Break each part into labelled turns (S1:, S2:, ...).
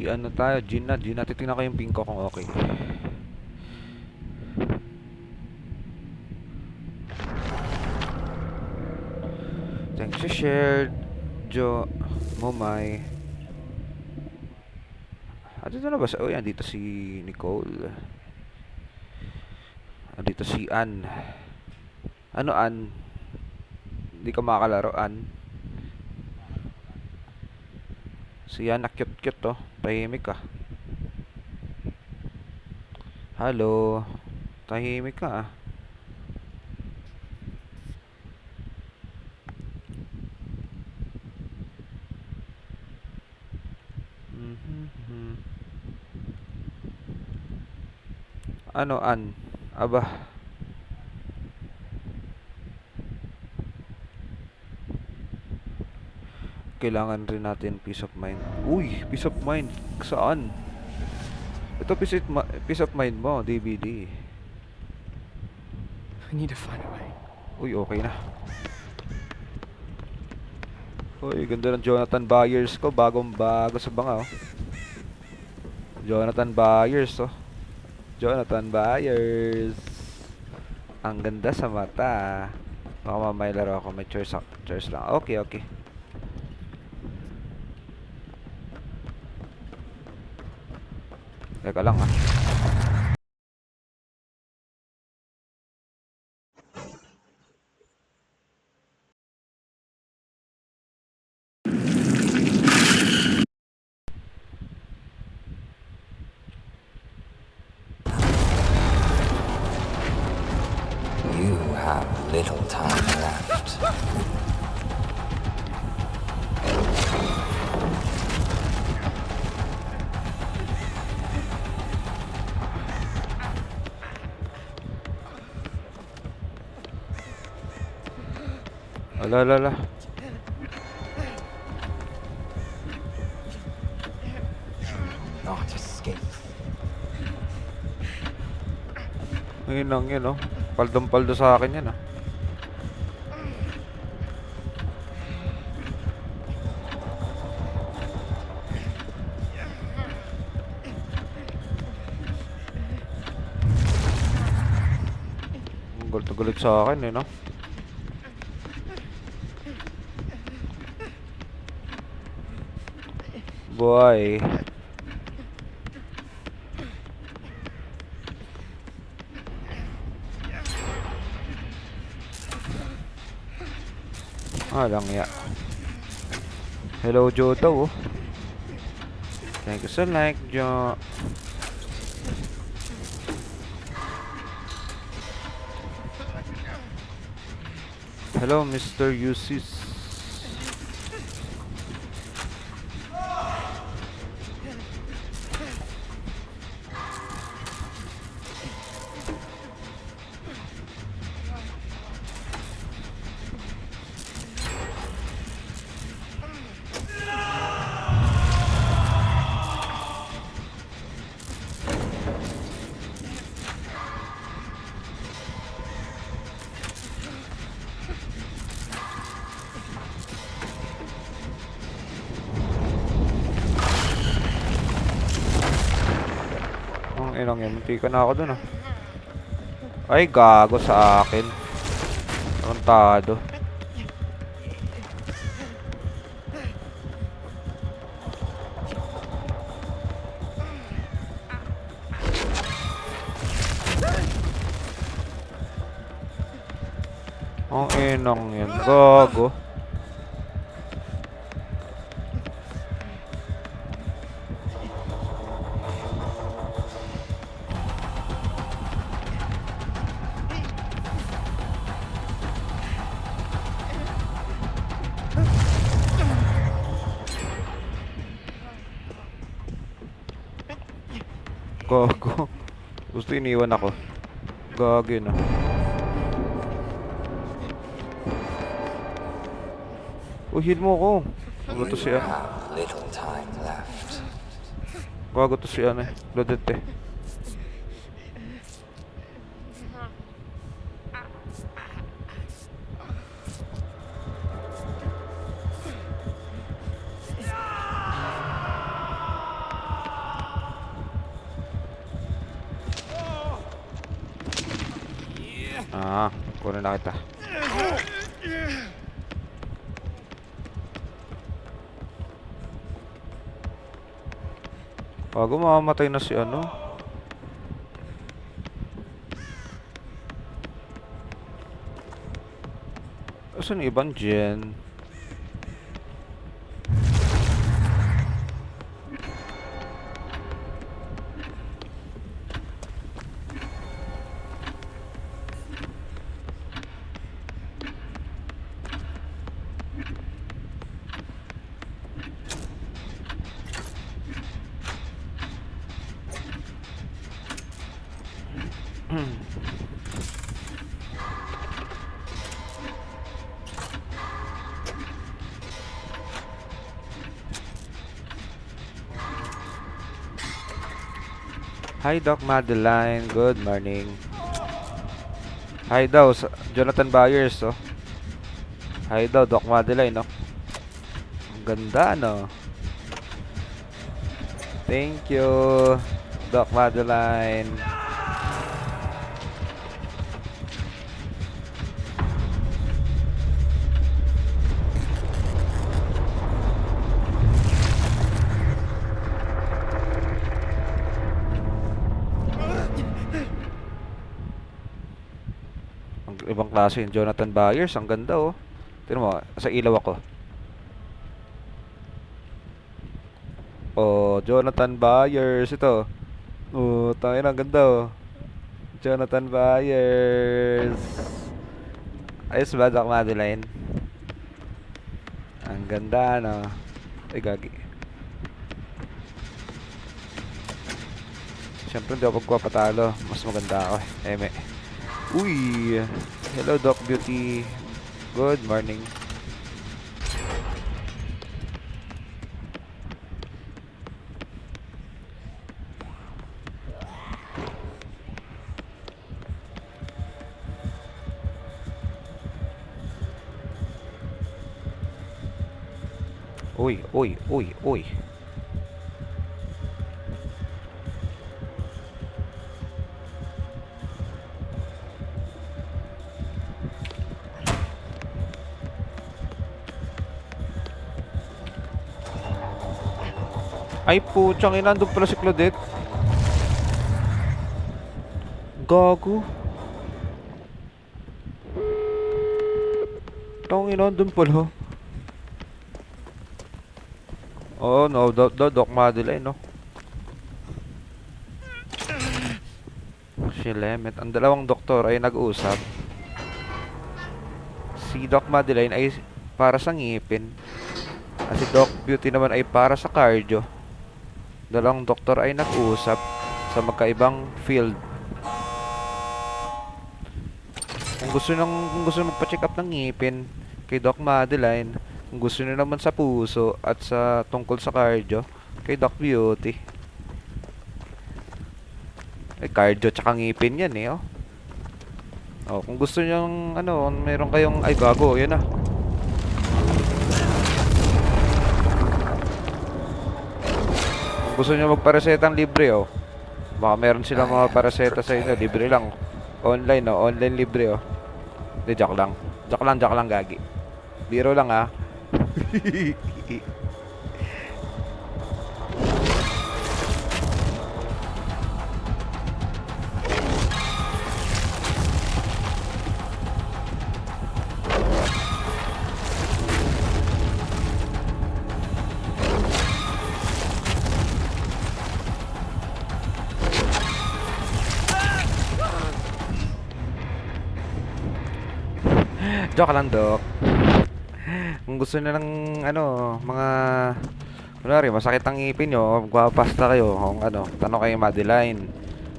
S1: Ano tayo? G na. Titingnan ko yung ping ko kung okay. Thanks you shared. Jo. Momay. Dito na ba? Oh yan, dito si Nicole. Dito si Ann. Ano Ann? Hindi ka makakalaro Ann. Si Ann na cute oh. Tahimik ka. Hello. Tahimik ka ah. Ano Ann? Aba. Kailangan rin natin peace of mind. Uy, peace of mind. Saan? Ito peace of mind mo, DVD.
S2: I need to find a way.
S1: Uy, okay na. Uy, ganda ng Jonathan Byers ko. Bagong bago sa banga oh. Jonathan Byers oh. Jonathan Byers. Ang ganda sa mata. Baka mamaya laro ako. May choice lang. Okay. Teka lang ah.
S3: You have little time left.
S1: Ala.
S3: Not escape.
S1: Ngayon lang yun oh. Paldong-paldo sa akin yan ah. Gulit sa akin eh no. Boy. Lang ya. Hello Joto oh. Thank you so like Jo. Hello Mr. Usis. Inong yan, munti ka na ako dun ah. Ay, gago sa akin. Tarantado. Ang inong yan, gago. Gago. Gusto iniwan ako. Gago yun ah. Heal mo ko. Gago to si
S3: You
S1: ano.
S3: have little time left.
S1: Gago to si ano eh. Loaded eh. Ah, kunin na kita. Bago mamamatay na si ano. Asan yung ibang gen? Hi Doc Madeline, good morning. Hi daw, Jonathan Byers, oh. Hi daw, Doc Madeline, oh. Ang ganda, no? Thank you, Doc Madeline. Ang ibang klase yung Jonathan Byers, ang ganda, oh. Tignan mo, sa ilaw ako. Oh, Jonathan Byers, ito. Oh, tayo na, ang ganda, oh. Jonathan Byers. Ayos ba, Doc Madeline? Ang ganda, no? Ay, gagi. Siyempre, hindi ako magpapatalo. Mas maganda ako, eh. Eme. Uy! Hello, Doc Beauty. Good morning. Uy, uy, uy, uy. Ay, putsang ina, nandun pala si Claudette. Gago. Tang ina, nandun pala. Oo, no, Doc Madeline, no? Si Lemet. Ang dalawang doktor ay nag-uusap. Si Doc Madeline ay para sa ngipin. At si Doc Beauty naman ay para sa cardio. Dalawang doktor ay nag-uusap sa magkaibang field. Kung gusto nyo magpa-check up ng ngipin kay Doc Madeline, kung gusto nyo naman sa puso at sa tungkol sa cardio kay Doc Beauty. Ay, cardio tsaka ngipin yan, eh, oh. Oh, kung gusto nyo ano, meron kayong ay gago, yan na. Kung gusto nyo magparesetang libre, oh. Baka meron silang
S3: I
S1: mga
S3: am
S1: pareseta sa inyo,
S3: prepared.
S1: libre lang. Online, oh, online libre, oh. Hindi, joke lang. Joke lang, gagi. Biro lang, ah. Joke lang, Dok. Kung gusto nyo ng, ano, mga, kunwari, masakit ang ngipin nyo, magpapasta kayo, kung ano, tanong kayo Madeline.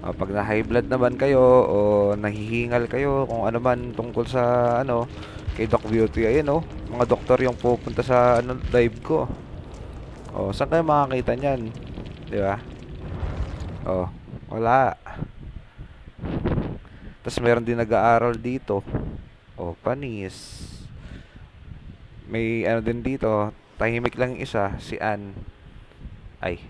S1: O, pag na high blood naman kayo, o nahihingal kayo, kung ano man tungkol sa, ano, kay Doc Beauty, ayun, oh, mga doktor yung pupunta sa, ano, live ko. O, saan kayo makakita nyan? Di ba? O, wala. Tapos meron din nag-aaral dito. O, panis. May ano din dito, tahimik lang yung isa, si Ann. Ay,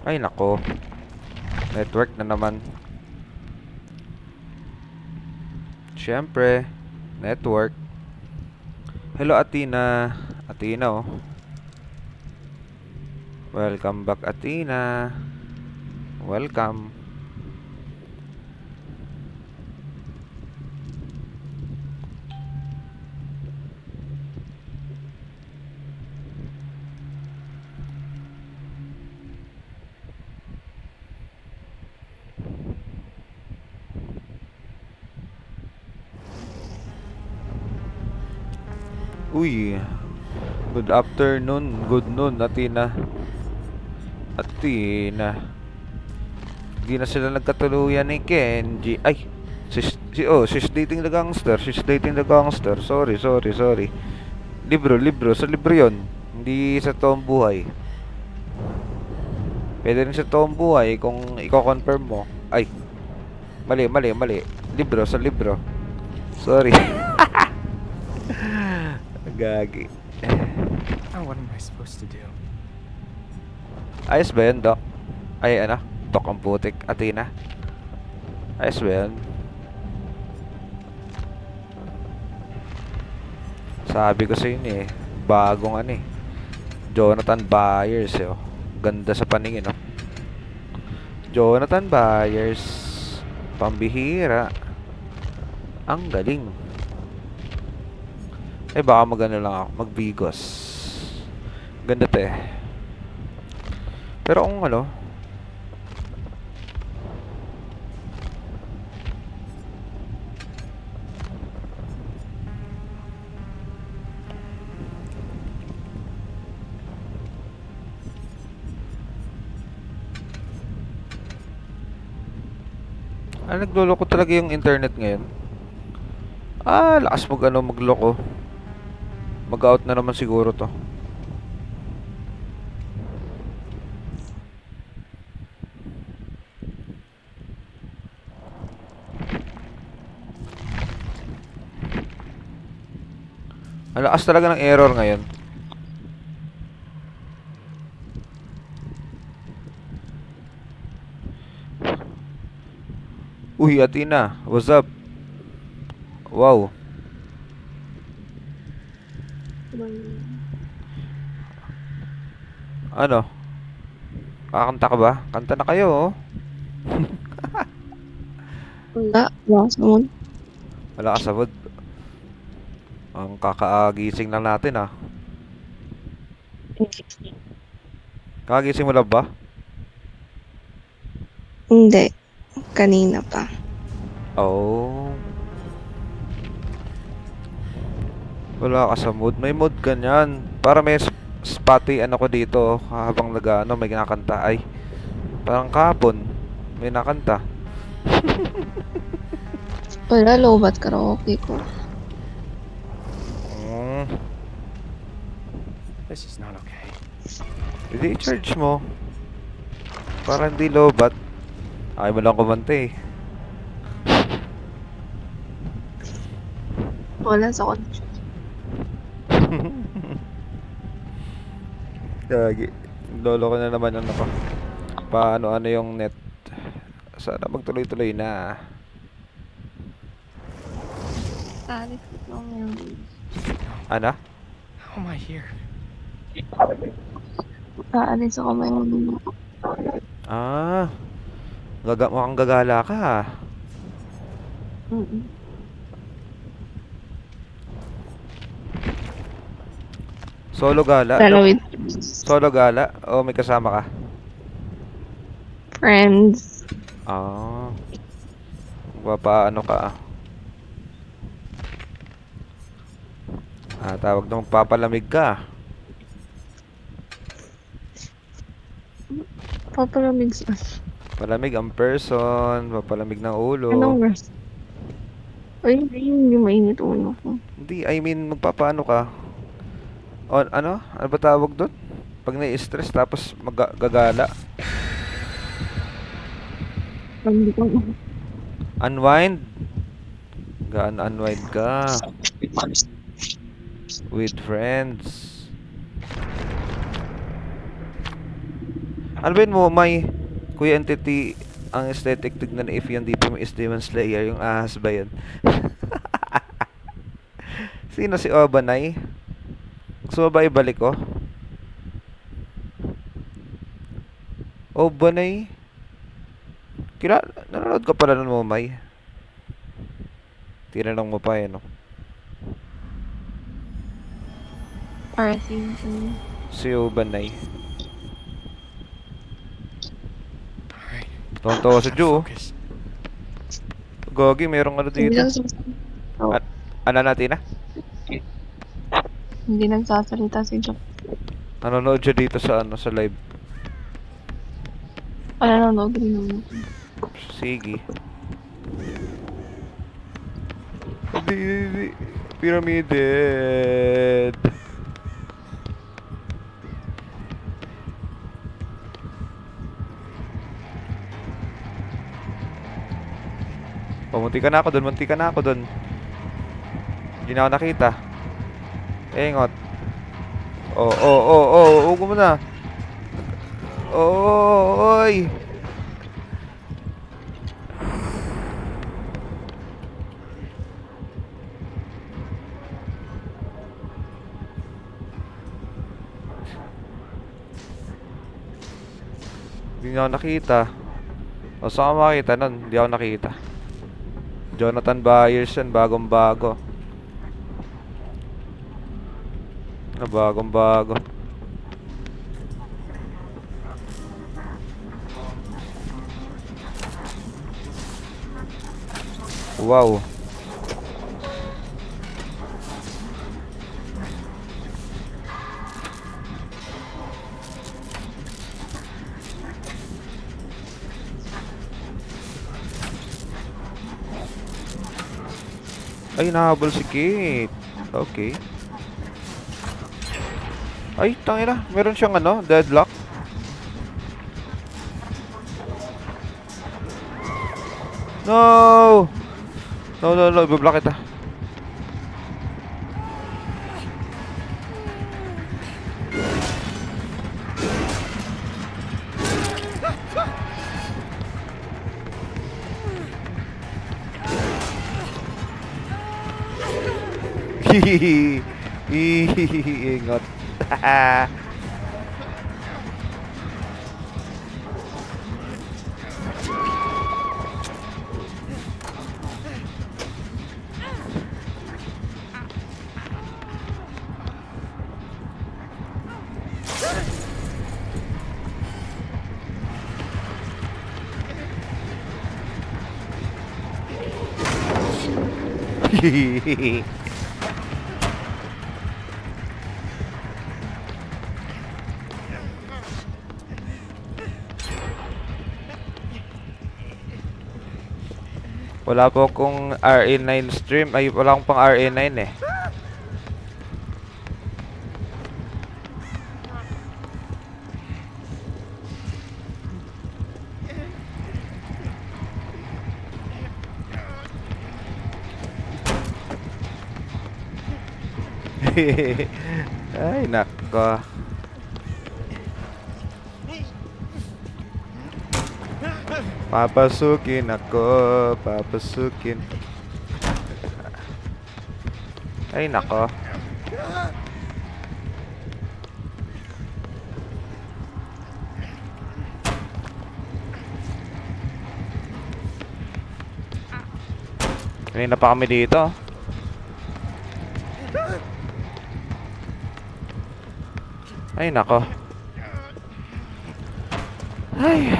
S1: Ay nako, network na naman. Siyempre, network. Hello Athena. Athena oh. Welcome back Athena. Welcome. Uy, good afternoon, good noon, Athena. Athena. Hindi na sila nagkatuluyan ni Kenji. Ay, she's dating the gangster. She's dating the gangster. Sorry, sorry, sorry. Libro. Sa libro yon. Hindi sa toong buhay. Pwede rin sa toong buhay kung i-confirm mo. Ay, mali. Libro, sa libro. Sorry. Gagi.
S2: Now what am I supposed to do?
S1: Ayos ba yun, Doc? Ay, ano? Doc ang putik. Athena. Ayos ba yun? Sabi ko sa inyo eh. Bagong ano eh. Jonathan Byers eh. Oh. Ganda sa paningin oh. Jonathan Byers. Pambihira. Ang galing. Eh baka magano lang ako. Magbigos. Ganda to eh. Pero kung ano, nagloloko talaga yung internet ngayon. Lakas magloko. Mag-out na naman siguro to. Ang lakas talaga ng error ngayon. Uy, Athena, what's up? Wow. Ano? Kakanta ka ba? Kanta na kayo, oh.
S4: Wala naman.
S1: Wala ka sa mood. Ang kakaagising lang natin, ah. Kakagising mo lang ba?
S4: Hindi. Kanina pa.
S1: Oh. Wala ka sa mood. May mood ka niyan. Para may spotty ano ko dito habang nag-ano may kinakanta ay parang kahapon may nakanta.
S4: Wala, lobat karaoke ko.
S1: Mm.
S2: This is not okay.
S1: Hindi i-charge mo. Para hindi lobat. Ay mo lang kumanta eh.
S4: Wala sa connection.
S1: Gagi. Lolo ko na naman ano ko. Paano yung net. Sana magtuloy-tuloy na.
S4: Alis lang yung...
S1: Ana?
S2: How am I here?
S4: Aalis ako may
S1: Ah. Mukhang gagala ka.
S4: Mm-mm.
S1: Solo gala?
S4: Lalo with
S1: Solo gala? O may kasama ka?
S4: friends.
S1: Ah. Papaano ka? Tawag na magpapalamig ka.
S4: Papalamig sa...
S1: Palamig ang person, papalamig ng ulo.
S4: Anong worst? Ay, hindi mainit ulo ko.
S1: Hindi, I mean magpapaano ka? O ano? Ano ba tawag doon? Pag nai-stress tapos gagala.
S4: Hindi ko...
S1: Unwind? Unwind ka. With friends. Ano ba yun mo, may Kuya Entity, ang aesthetic tignan if yung DP mo is Demon Slayer, yung ahas ba yun? Sino si Obanay? Gusto mo ba ibalik ko? Obanay? Nanonood ka pala nun mo, May? Tinanong mo pa no?
S4: Para
S1: Si Obanay.
S2: Alright.
S1: Tonto si Ju.
S2: Focus.
S1: Gogi, merong ano
S4: Hindi
S1: dito.
S4: nagsasalita.
S1: Ano natin na?
S4: Hindi nagsasalita si Jack.
S1: Nanonood siya dito sa ano, sa live.
S4: Nanonood rin naman.
S1: Sige. Hindi. Pyramided. Munti ka na ako dun, munti ka na ako dun. Hindi na ako nakita. Engot. Huwag mo na. Oy! Hindi na ako nakita. O saan ka makita nun? Hindi ako nakita. Jonathan Byers yan, bagong bago. Bagong bago. Wow. Ay, nahabol si Kate. Okay. Ay, tangina. Meron siyang ano, deadlock. No! No. Ibablock kita. Hihihi. Ingot. Hihihi. Wala po akong RA9 stream. Ay, wala akong pang RA9 eh. Ay, nako. Papasukin ako, papasukin. Ay, nako. Kanina pa kami dito. Ay, nako. Ay.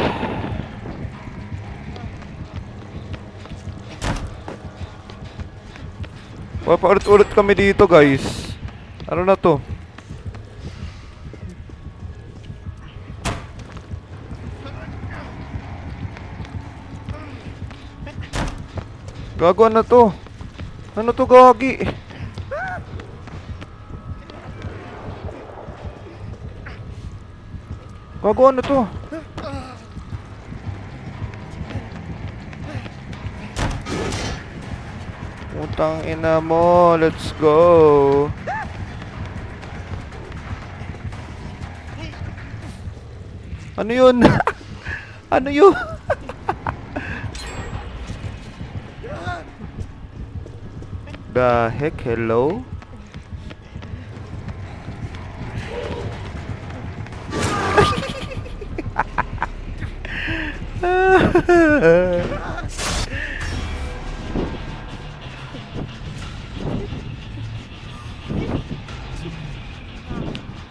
S1: Paulit-ulit kami dito, guys. Ano na to? Gago, ano to? Ano to, gagi? Gago, ano to? Utang ina mo, let's go. Ano yun? Ano yun? The heck? Hello?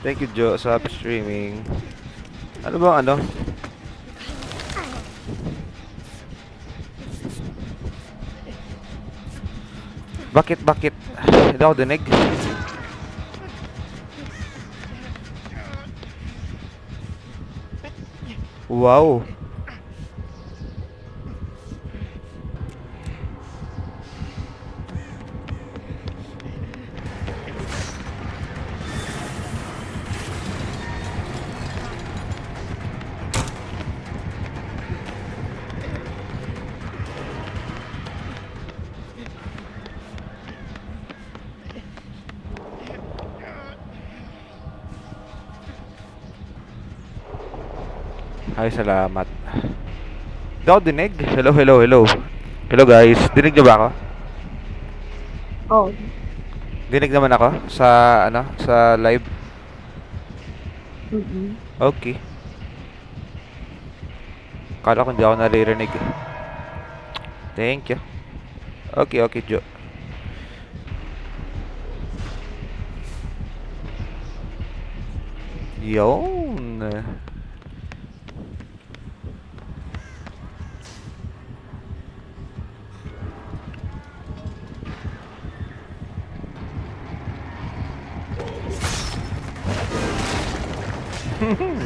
S1: Thank you, Joe, sa streaming. Ano bang ano? Bakit? Hindi ako dinig. Wow. Ay, salamat. Hindi ako dinig. Hello. Hello guys. Dinig niyo ba ako?
S4: Oh.
S1: Dinig naman ako sa ano, sa live.
S4: Mm-mm.
S1: Okay. Kala ko hindi ako naririnig eh. Thank you. Okay, Joe. Yun.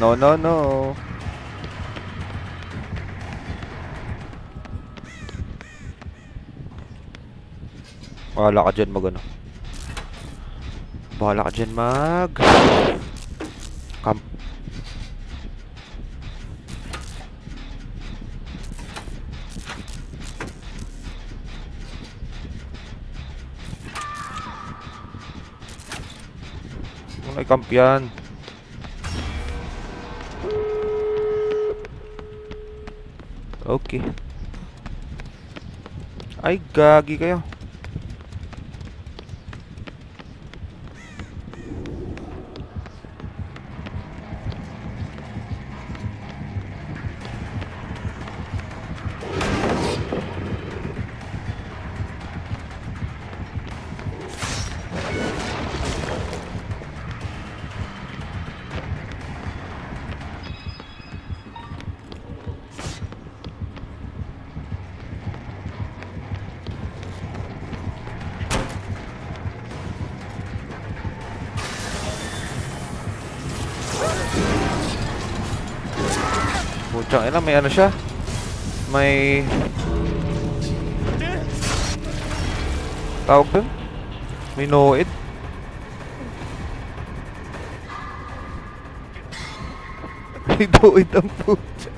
S1: No. Bahala ka dyan mag ano. Bahala ka dyan mag... Camp. Ano ay camp yan? Okay. Ay, gagi kayo. Putsang ina, may ano siya? May... Tawag dun? May noid? May noid ang putsa.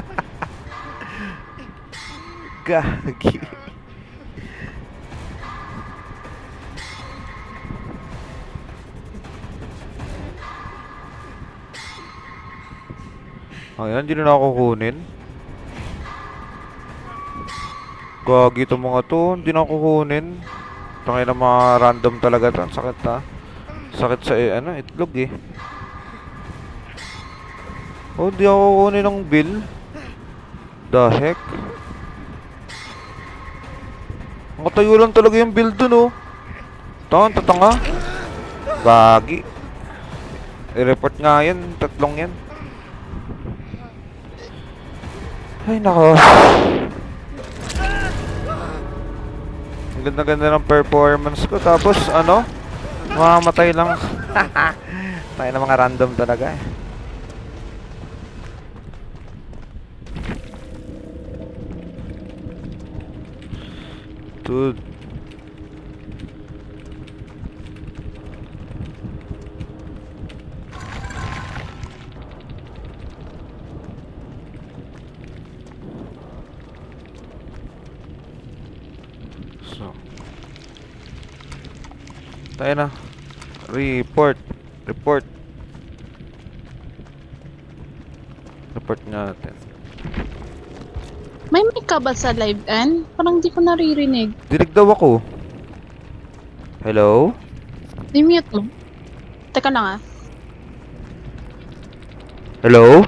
S1: Gagi. Ayan, hindi na ako kukunin. Gagi itong mga to, hindi na ako kukunin. Tangay na mga random talaga to. Ang sakit ha. Sakit sa ano, itlog eh. Oh, di ako kukunin ng bill. The heck? Nakatayo lang talaga yung bill dun oh. Tatanga. Gagi. I-report nga yan, tatlong yan. Ay nako. Ang ganda-ganda ng performance ko. Tapos ano? Mamamatay lang. Tayo na mga random talaga eh. Dude. So. Tayo na. Report. Report natin.
S5: May mic ka ba sa live, Ann? Parang di ko naririnig.
S1: Dinig daw ako. Hello?
S5: I-mute mo. Teka lang ah.
S1: Hello?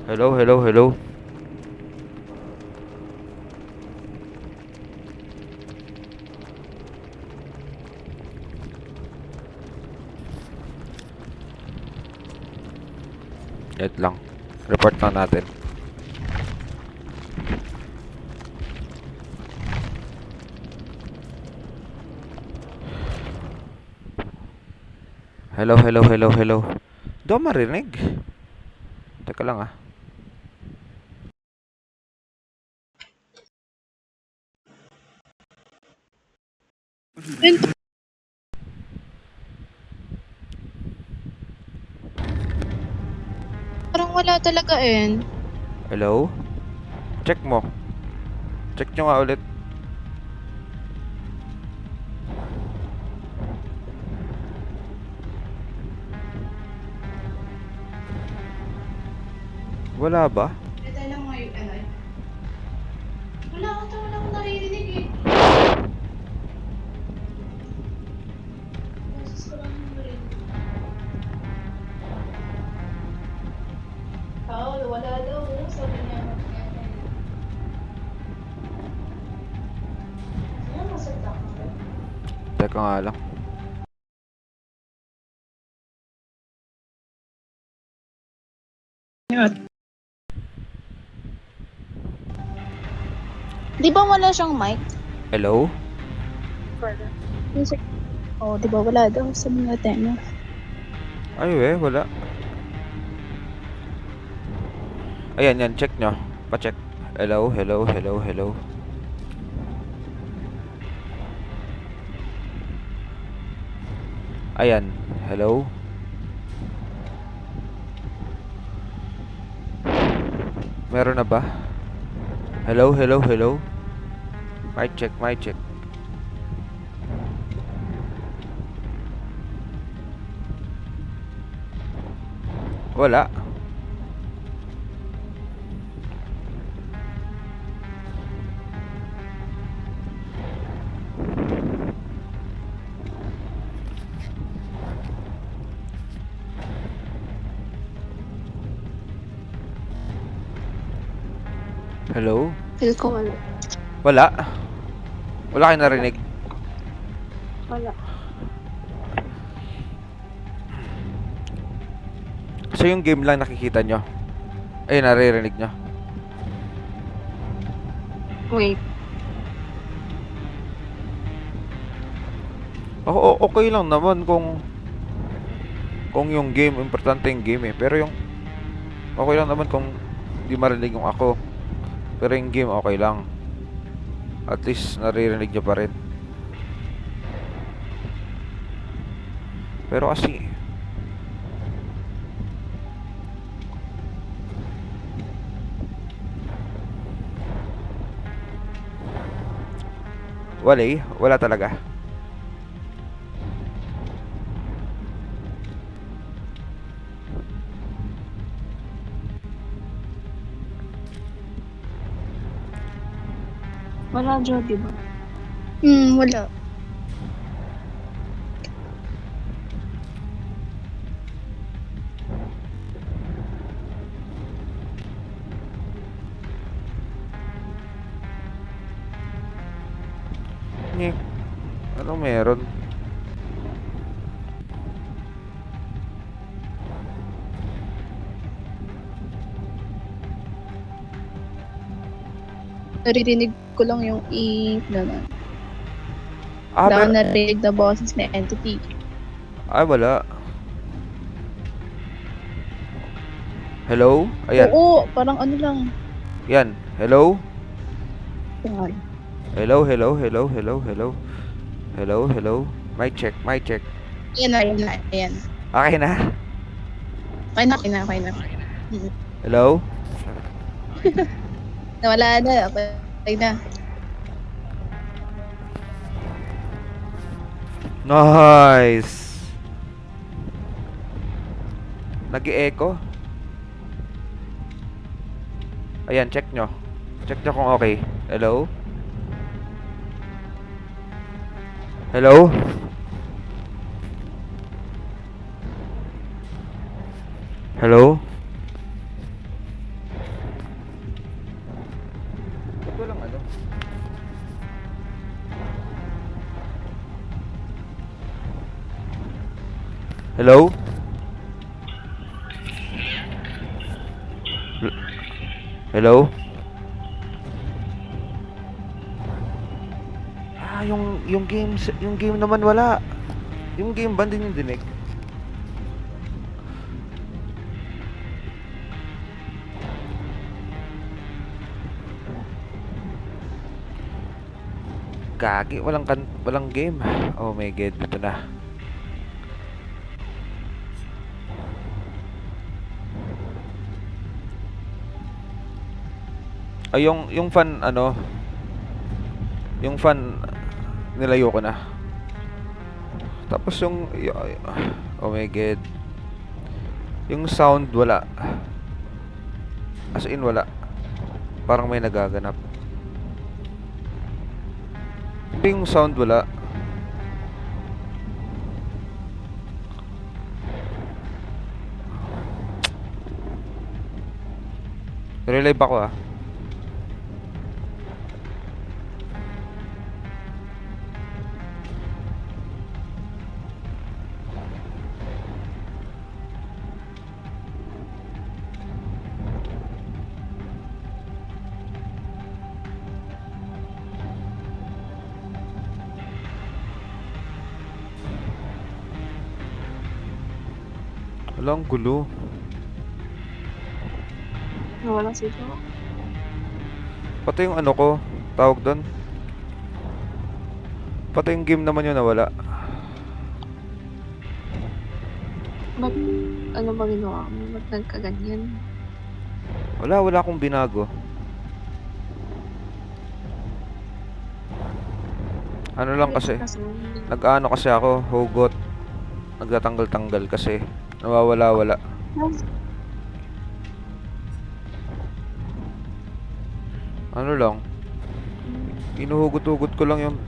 S1: Hello, hello, hello. Wait lang. Report na natin. Hello, hello, hello, hello. Di ako marinig. Teka lang ah.
S5: Parang wala talaga, Ann.
S1: Hello? Check mo. Check nyo nga ulit. Wala ba?
S5: Ito lang mo yung ano. Wala akong naririnig eh. Boses ko lang naririnig. Wala daw. Sabi niya. Ano masagdak mo?
S1: Teka nga lang.
S5: Di ba wala siyang mic?
S1: Hello?
S5: Oo, di ba wala daw sa mga tema.
S1: Ay wala. Ayan, yan. Check nyo. Pa-check. Hello, hello, hello, hello. Ayan. Hello? Meron na ba? Hello, hello, hello? Mic check, mic check. Wala. Hello?
S4: Feel ko wala.
S1: Wala? Wala kayo narinig?
S4: Wala.
S1: So yung game lang nakikita nyo? Ay, naririnig nyo?
S4: Wait.
S1: Okay lang naman kung yung game, importante yung game eh. Pero yung okay lang naman kung di marinig yung ako. Pero yung game okay lang. At least naririnig nyo pa rin. Pero kasi wala talaga.
S4: Wala, Jo, di ba?
S5: Wala.
S1: Anong meron?
S5: Naririnig ko lang yung gano'n.
S1: Ah,
S5: Wala akong narinig na boses na entity.
S1: Ay, wala. Hello? Ayan.
S5: Oo, parang ano lang.
S1: Yan. Hello?
S5: Yan.
S1: Hello, hello, hello, hello, hello. Hello, hello. Mic check, mic check.
S5: Ayan na, ayan na, ayan.
S1: Okay na?
S5: Okay na.
S1: Hello?
S5: Nawala na, okay na.
S1: Nice! Nag-e-echo? Ayan, check nyo. Check nyo kung okay. Hello? Hello? Hello? Ba't walang ano? Hello? Hello? Ah, yung game naman wala. Yung game ba din yung dinig? Gagi, walang game. Oh my god, ito na. Ay, yung fan, ano, yung fan, nilayo ko na. Tapos oh my god. Yung sound, wala. As in, wala. Parang may nagaganap. Hindi yung sound, wala. Relive ako ah. Walang gulo.
S4: Nawala si Jo.
S1: Pati yung ano ko, tawag doon. Pati yung game naman yun nawala.
S4: Ba't, ano ba ginawa mo? Ba't nagkaganyan?
S1: Wala akong binago. Ano lang kasi, nag-ano kasi ako, hugot. Nagtatanggal-tanggal kasi. Nawawala-wala. Ano lang, inuhugot-hugot ko lang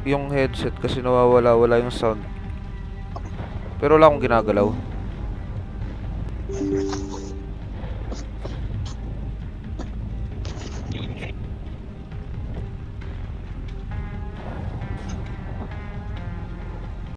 S1: yung headset kasi nawawala-wala yung sound. Pero wala akong ginagalaw.